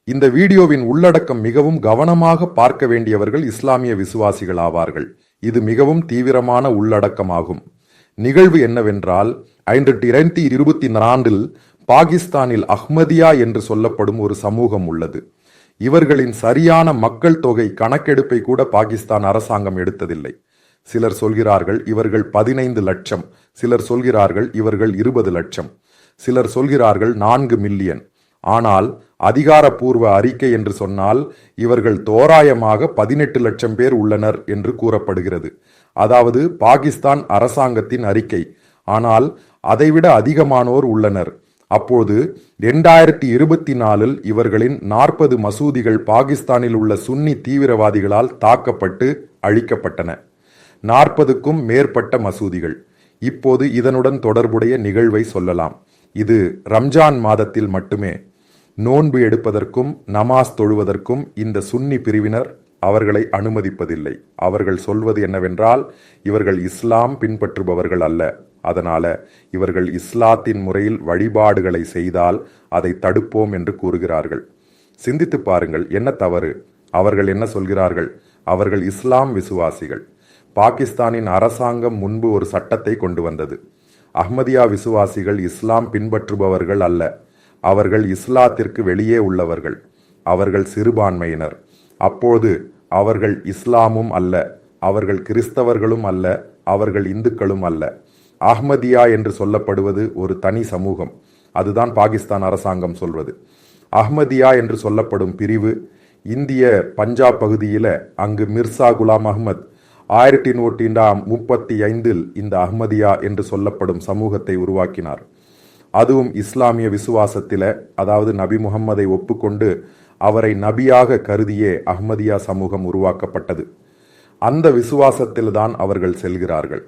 இந்த வீடியோவின் உள்ளடக்கம் மிகவும் கவனமாக பார்க்க வேண்டியவர்கள் இஸ்லாமிய விசுவாசிகள் ஆவார்கள். இது மிகவும் தீவிரமான உள்ளடக்கமாகும். நிகழ்வு என்னவென்றால் 2024 பாகிஸ்தானில் அஹ்மதியா என்று சொல்லப்படும் ஒரு சமூகம் உள்ளது. இவர்களின் சரியான மக்கள் தொகை கணக்கெடுப்பை கூட பாகிஸ்தான் அரசாங்கம் எடுத்ததில்லை. சிலர் சொல்கிறார்கள் இவர்கள் 15 லட்சம், சிலர் சொல்கிறார்கள் இவர்கள் 20 லட்சம், சிலர் சொல்கிறார்கள் 4 மில்லியன். ஆனால் அதிகாரப்பூர்வ அறிக்கை என்று சொன்னால் இவர்கள் தோராயமாக 18 லட்சம் பேர் உள்ளனர் என்று கூறப்படுகிறது. அதாவது பாகிஸ்தான் அரசாங்கத்தின் அறிக்கை. ஆனால் அதைவிட அதிகமானோர் உள்ளனர். அப்போது 2024 இவர்களின் 40 மசூதிகள் பாகிஸ்தானில் உள்ள சுன்னி தீவிரவாதிகளால் தாக்கப்பட்டு அழிக்கப்பட்டன. 40க்கும் மேற்பட்ட மசூதிகள். இப்போது இதனுடன் தொடர்புடைய நிகழ்வை சொல்லலாம். இது ரம்ஜான் மாதத்தில் மட்டுமே நோன்பு எடுப்பதற்கும் நமாஸ் தொழுவதற்கும் இந்த சுன்னி பிரிவினர் அவர்களை அனுமதிப்பதில்லை. அவர்கள் சொல்வது என்னவென்றால் இவர்கள் இஸ்லாம் பின்பற்றுபவர்கள் அல்ல, அதனால இவர்கள் இஸ்லாத்தின் முறையில் வழிபாடுகளை செய்தால் அதை தடுப்போம் என்று கூறுகிறார்கள். சிந்தித்து பாருங்கள், என்ன தவறு? அவர்கள் என்ன சொல்கிறார்கள்? அவர்கள் இஸ்லாம் விசுவாசிகள். பாகிஸ்தானின் அரசாங்கம் முன்பு ஒரு சட்டத்தை கொண்டு வந்தது. அஹ்மதியா விசுவாசிகள் இஸ்லாம் பின்பற்றுபவர்கள் அல்ல, அவர்கள் இஸ்லாத்திற்கு வெளியே உள்ளவர்கள், அவர்கள் சிறுபான்மையினர். அப்போது அவர்கள் இஸ்லாமும் அல்ல, அவர்கள் கிறிஸ்தவர்களும் அல்ல, அவர்கள் இந்துக்களும் அல்ல. அஹ்மதியா என்று சொல்லப்படுவது ஒரு தனி சமூகம். அதுதான் பாகிஸ்தான் அரசாங்கம் சொல்வது. அஹ்மதியா என்று சொல்லப்படும் பிரிவு இந்திய பஞ்சாப் பகுதியில அங்கு மிர்சா குலாம் அஹ்மத் 1835 இந்த அஹ்மதியா என்று சொல்லப்படும் சமூகத்தை உருவாக்கினார். அதுவும் இஸ்லாமிய விசுவாசத்தில, அதாவது நபி முகம்மதை ஒப்புக்கொண்டு அவரை நபியாக கருதியே அஹ்மதியா சமூகம் உருவாக்கப்பட்டது. அந்த விசுவாசத்தில்தான் அவர்கள் செல்கிறார்கள்.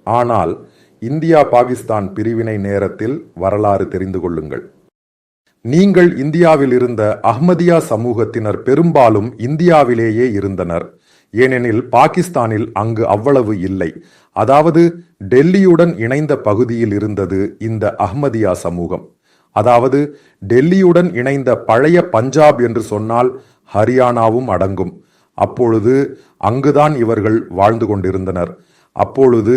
ஆனால் இந்தியா பாகிஸ்தான் பிரிவினை நேரத்தில் வரலாறு தெரிந்து கொள்ளுங்கள். நீங்கள் இந்தியாவில் இருந்த அஹ்மதியா சமூகத்தினர் பெரும்பாலும் இந்தியாவிலேயே இருந்தனர். ஏனெனில் பாகிஸ்தானில் அங்கு அவ்வளவு இல்லை. அதாவது டெல்லியுடன் இணைந்த பகுதியில் இருந்தது இந்த அஹ்மதியா சமூகம். அதாவது டெல்லியுடன் இணைந்த பழைய பஞ்சாப் என்று சொன்னால் ஹரியானாவும் அடங்கும். அப்பொழுது அங்குதான் இவர்கள் வாழ்ந்து கொண்டிருந்தனர். அப்பொழுது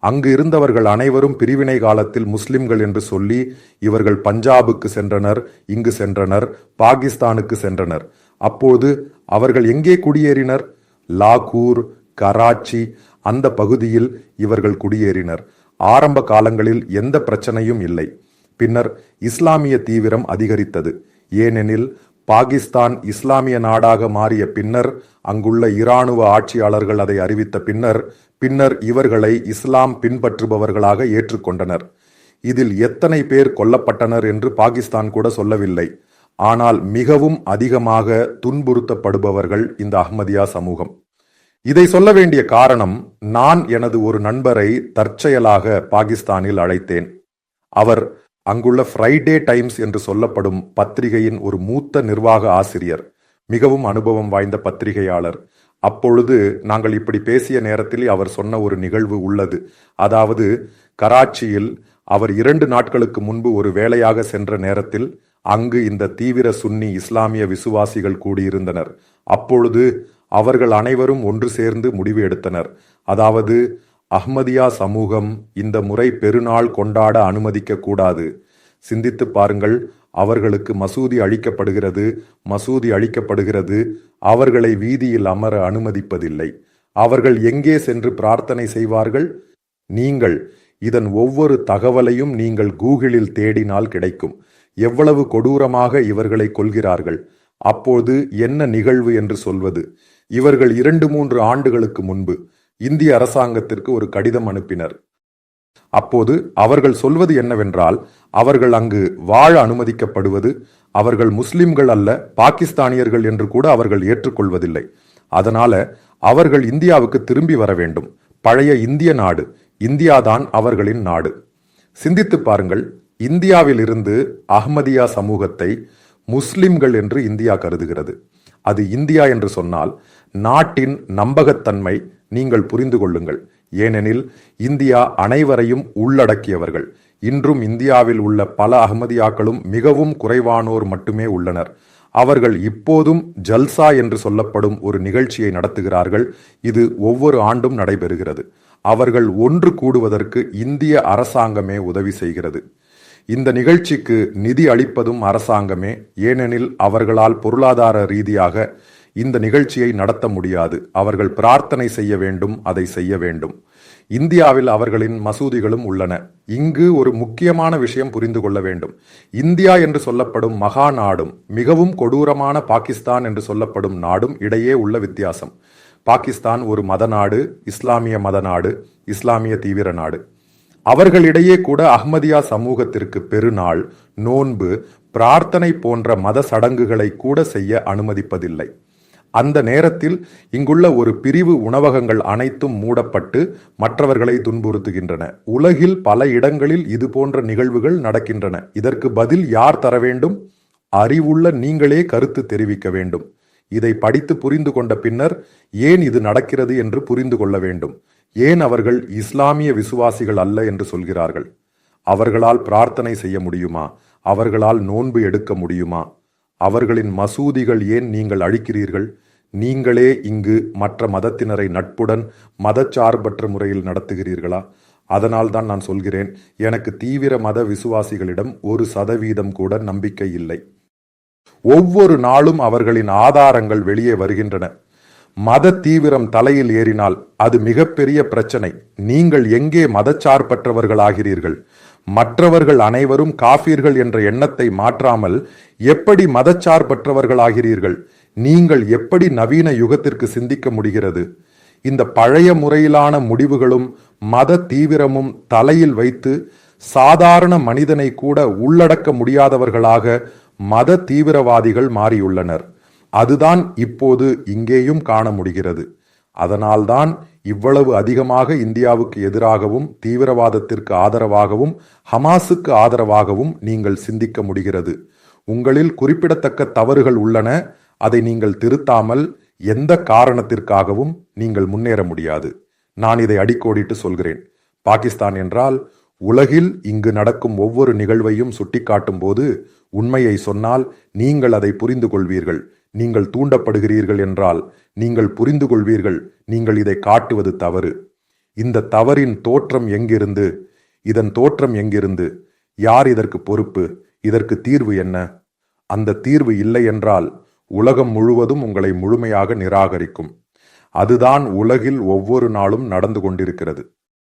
அங்கு இருந்தவர்கள் அனைவரும் பிரிவினை காலத்தில் முஸ்லிம்கள் என்று சொல்லி இவர்கள் பஞ்சாபுக்கு சென்றனர், இங்கு சென்றனர், பாகிஸ்தானுக்கு சென்றனர். அப்போது அவர்கள் எங்கே குடியேறினர்? லாகூர், கராச்சி அந்த பகுதியில் இவர்கள் குடியேறினர். ஆரம்ப காலங்களில் எந்த பிரச்சனையும் இல்லை. பின்னர் இஸ்லாமிய தீவிரம் அதிகரித்தது. ஏனெனில் பாகிஸ்தான் இஸ்லாமிய நாடாக மாறிய பின்னர், அங்குள்ள இராணுவ ஆட்சியாளர்கள் அதை அறிவித்த பின்னர் இவர்களை இஸ்லாம் பின்பற்றுபவர்களாக ஏற்றுக்கொண்டனர். இதில் எத்தனை பேர் கொல்லப்பட்டனர் என்று பாகிஸ்தான் கூட சொல்லவில்லை. ஆனால் மிகவும் அதிகமாக துன்புறுத்தப்படுபவர்கள் இந்த அஹ்மதியா சமூகம். இதை சொல்ல வேண்டிய காரணம், நான் எனது ஒரு நண்பரை தற்செயலாக பாகிஸ்தானில் அழைத்தேன். அவர் அங்குள்ள ஃப்ரைடே டைம்ஸ் என்று சொல்லப்படும் பத்திரிகையின் ஒரு மூத்த நிர்வாக ஆசிரியர், மிகவும் அனுபவம் வாய்ந்த பத்திரிகையாளர். அப்பொழுது நாங்கள் இப்படி பேசிய நேரத்தில் அவர் சொன்ன ஒரு நிகழ்வு உள்ளது. அதாவது கராச்சியில் அவர் 2 நாட்களுக்கு முன்பு ஒரு வேலையாக சென்ற நேரத்தில் அங்கு இந்த தீவிர சுன்னி இஸ்லாமிய விசுவாசிகள் கூடியிருந்தனர். அப்பொழுது அவர்கள் அனைவரும் ஒன்று சேர்ந்து முடிவு எடுத்தனர். அதாவது அஹ்மதியா சமூகம் இந்த முறை பெருநாள் கொண்டாட அனுமதிக்க கூடாது. சிந்தித்து பாருங்கள், அவர்களுக்கு மசூதி அழிக்கப்படுகிறது, அவர்களை வீதியில் அமர அனுமதிப்பதில்லை. அவர்கள் எங்கே சென்று பிரார்த்தனை செய்வார்கள்? நீங்கள் இதன் ஒவ்வொரு தகவலையும் நீங்கள் கூகுளில் தேடினால் கிடைக்கும். எவ்வளவு கொடூரமாக இவர்களை கொல்கிறார்கள். அப்போது என்ன நிகழ்வு என்று சொல்வது? இவர்கள் 2-3 ஆண்டுகளுக்கு முன்பு இந்திய அரசாங்கத்திற்கு ஒரு கடிதம் அனுப்பினர். அப்போது அவர்கள் சொல்வது என்னவென்றால், அவர்கள் அங்கு வாழ அனுமதிக்கப்படுவது, அவர்கள் முஸ்லிம்கள் அல்ல, பாகிஸ்தானியர்கள் என்று கூட அவர்கள் ஏற்றுக்கொள்வதில்லை. அதனால அவர்கள் இந்தியாவுக்கு திரும்பி வர வேண்டும். பழைய இந்திய நாடு, இந்தியாதான் அவர்களின் நாடு. சிந்தித்து பாருங்கள், இந்தியாவில் இருந்து அஹ்மதியா சமூகத்தை முஸ்லிம்கள் என்று இந்தியா கருதுகிறது. அது இந்தியா என்று சொன்னால் நாட்டின் நம்பகத்தன்மை நீங்கள் புரிந்து கொள்ளுங்கள். ஏனெனில் இந்தியா அனைவரையும் உள்ளடக்கியவர்கள். இன்றும் இந்தியாவில் உள்ள பல அஹ்மதியாக்களும் மிகவும் குறைவானோர் மட்டுமே உள்ளனர். அவர்கள் இப்போதும் ஜல்சா என்று சொல்லப்படும் ஒரு நிகழ்ச்சியை நடத்துகிறார்கள். இது ஒவ்வொரு ஆண்டும் நடைபெறுகிறது. அவர்கள் ஒன்று கூடுவதற்கு இந்திய அரசாங்கமே உதவி செய்கிறது. இந்த நிகழ்ச்சிக்கு நிதி அளிப்பதும் அரசாங்கமே. ஏனெனில் அவர்களால் பொருளாதார ரீதியாக இந்த நிகழ்ச்சியை நடத்த முடியாது. அவர்கள் பிரார்த்தனை செய்ய வேண்டும், அதை செய்ய வேண்டும். இந்தியாவில் அவர்களின் மசூதிகளும் உள்ளன. இங்கு ஒரு முக்கியமான விஷயம் புரிந்து கொள்ள வேண்டும். இந்தியா என்று சொல்லப்படும் மகா நாடும் மிகவும் கொடூரமான பாகிஸ்தான் என்று சொல்லப்படும் நாடும் இடையே உள்ள வித்தியாசம். பாகிஸ்தான் ஒரு மத நாடு, இஸ்லாமிய மத நாடு, இஸ்லாமிய தீவிர நாடு. அவர்களிடையே கூட அஹ்மதியா சமூகத்திற்கு பெருநாள், நோன்பு, பிரார்த்தனை போன்ற மத சடங்குகளை கூட செய்ய அனுமதிப்பதில்லை. அந்த நேரத்தில் இங்குள்ள ஒரு பிரிவு உணவகங்கள் அனைத்தும் மூடப்பட்டு மற்றவர்களை துன்புறுத்துகின்றன. உலகில் பல இடங்களில் இது போன்ற நிகழ்வுகள் நடக்கின்றன. இதற்கு பதில் யார் தர வேண்டும்? அறிவுள்ள நீங்களே கருத்து தெரிவிக்க வேண்டும். இதை படித்து புரிந்து கொண்ட பின்னர் ஏன் இது நடக்கிறது என்று புரிந்து கொள்ள வேண்டும். ஏன் அவர்கள் இஸ்லாமிய விசுவாசிகள் அல்ல என்று சொல்கிறார்கள்? அவர்களால் பிரார்த்தனை செய்ய முடியுமா? அவர்களால் நோன்பு எடுக்க முடியுமா? அவர்களின் மசூதிகள் ஏன் நீங்கள் அழிக்கிறீர்கள்? நீங்களே இங்கு மற்ற மதத்தினரை நட்புடன் மதச்சார்பற்ற முறையில் நடத்துகிறீர்களா? அதனால் தான் நான் சொல்கிறேன், எனக்கு தீவிர மத விசுவாசிகளிடம் 1% கூட நம்பிக்கை இல்லை. ஒவ்வொரு நாளும் அவர்களின் ஆதாரங்கள் வெளியே வருகின்றன. மத தீவிரம் தலையில் ஏறினால் அது மிகப்பெரிய பிரச்சனை. நீங்கள் எங்கே மதச்சார்பற்றவர்களாகிறீர்கள்? மற்றவர்கள் அனைவரும் காஃபிர்கள் என்ற எண்ணத்தை மாற்றாமல் எப்படி மதச்சார்பற்றவர்களாகிறீர்கள்? நீங்கள் எப்படி நவீன யுகத்திற்கு சிந்திக்க முடிகிறது? இந்த பழைய முறையிலான முடிவுகளும் மத தீவிரமும் தலையில் வைத்து சாதாரண மனிதனை கூட உள்ளடக்க முடியாதவர்களாக மத தீவிரவாதிகள் மாறியுள்ளனர். அதுதான் இப்போது இங்கேயும் காண முடிகிறது. அதனால்தான் இவ்வளவு அதிகமாக இந்தியாவுக்கு எதிராகவும் தீவிரவாதத்திற்கு ஆதரவாகவும் ஹமாஸுக்கு ஆதரவாகவும் நீங்கள் சிந்திக்க முடிகிறது. உங்களில் குறிப்பிடத்தக்க தவறுகள் உள்ளன. அதை நீங்கள் திருத்தாமல் எந்த காரணத்திற்காகவும் நீங்கள் முன்னேற முடியாது. நான் இதை அடிக்கோடிட்டு சொல்கிறேன். பாகிஸ்தான் என்றால் உலகில் இங்கு நடக்கும் ஒவ்வொரு நிகழ்வையும் சுட்டிக்காட்டும் போது உண்மையை சொன்னால் நீங்கள் அதை புரிந்து கொள்வீர்கள். நீங்கள் தூண்டப்படுகிறீர்கள் என்றால் நீங்கள் புரிந்து கொள்வீர்கள். நீங்கள் இதை காட்டுவது தவறு. இந்த தவறின் தோற்றம் எங்கிருந்து? இதன் தோற்றம் எங்கிருந்து? யார் இதற்கு பொறுப்பு? இதற்கு தீர்வு என்ன? அந்த தீர்வு இல்லை என்றால் உலகம் முழுவதும் உங்களை முழுமையாக நிராகரிக்கும். அதுதான் உலகில் ஒவ்வொரு நாளும் நடந்து கொண்டிருக்கிறது.